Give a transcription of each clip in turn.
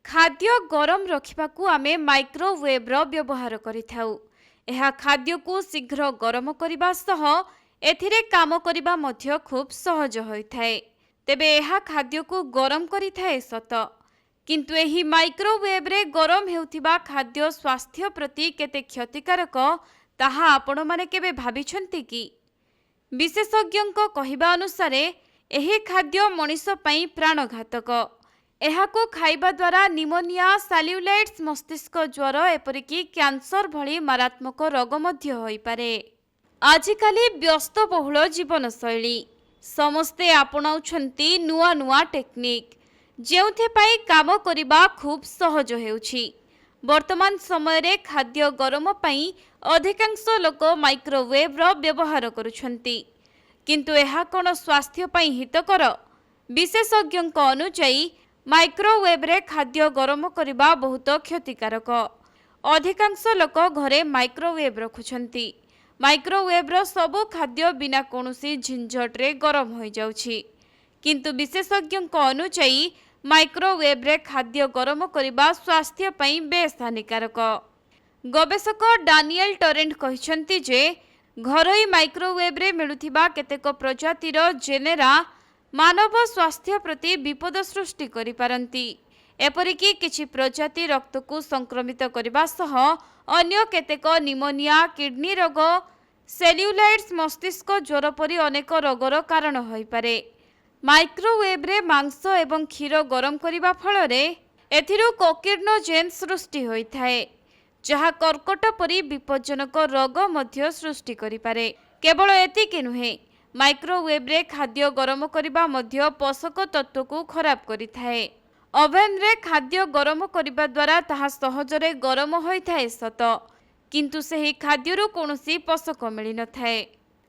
खाद्य गरम रखिबाकू आमे माइक्रोवेव रो व्यवहार करिथाउ। एहा खाद्य को शीघ्र गरम करिबा सह एथिरे काम करिबा मध्य खूब सहज होइथाए। तेबे एहा खाद्य को गरम करिथाए सत, किंतु एही माइक्रोवेव रे गरम हेउथिबा खाद्य स्वास्थ्य प्रति केते क्षतिकारक ताहा आपण माने केबे भाबिछंती कि? विशेषज्ञों कहिबा अनुसारे एही खाद्य मनीष पई प्राणघातक। एहाको खाइबा द्वारा निमोनिया, साल्युलाइट्स, मस्तिष्क ज्वर एपरिकी कैंसर भली मारात्मक रोग मध्य होई पारे। आजिकाली व्यस्तबहुल जीवनशैली समस्ते आपणाउछंती नुआ नुआ टेक्निक, जेउथे पाई काम करिबा खूब सहज हेउछि। वर्तमान समय रे खाद्य गरम पाई अधिकांश लोक माइक्रोवेव रो व्यवहार करुछंती, किंतु एहा कोन स्वास्थ्य पाई हितकर? विशेषज्ञों अनुसार माइक्रोवेव रे खाद्य गरम करिबा बहुत क्षतिकारक। अधिकांश लोक घरे माइक्रोवेव रखुछंती। माइक्रोवेव रो सबु खाद्य बिना कोनोसी झंझट रे गरम होई जाउछि, किंतु विशेषज्ञों अनुसार माइक्रोवेव रे खाद्य गरम करिबा स्वास्थ्य पई बेस हानिकारक। गवेषक डानियल टोरेंट कहिसंती जे घरोई माइक्रोवेव रे मिलुथिबा केतेक प्रजातिर जेनेरा मानव स्वास्थ्य प्रति विपद सृष्टि करि पारंती। एपरिकी किछि प्रजाति रक्त को संक्रमित करिबा सह अन्य केतेक निमोनिया, किडनी रोग, सेल्युलाइट्स, मस्तिष्क ज्वर परि अनेक रोगर कारण होई पारे। माइक्रोवेव रे मांस एवं क्षीर गरम करिबा फଳରେ एथिरु कोकिर्नोजेन सृष्टि होइथाए, जहा कर्कट परि विपज्जनक रोग मध्य सृष्टि करि पारे। केवल एतिକି नुहे, माइक्रोवेव रे खाद्य गरम करिबा मध्य पोषक तत्व को खराब करिथाए। ओवन रे खाद्य गरम करिबा द्वारा ताहा सहजरे गरम होइथाए सत, किंतु सेही खाद्यरु कोनोसी पोषक मिलि नथाए।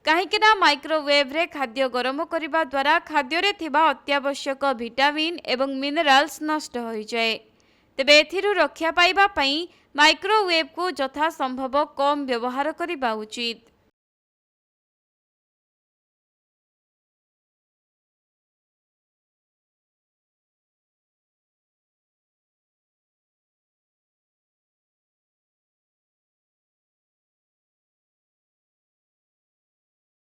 काहेकिना माइक्रोवेव रे खाद्य गरम करिबा द्वारा खाद्य रे थिबा अत्यावश्यक विटामिन एवं मिनरल्स नष्ट होई जाए। तेबे एथिरु रक्षा पाइबा पई माइक्रोवेव को यथा संभव कम व्यवहार करिबा उचित।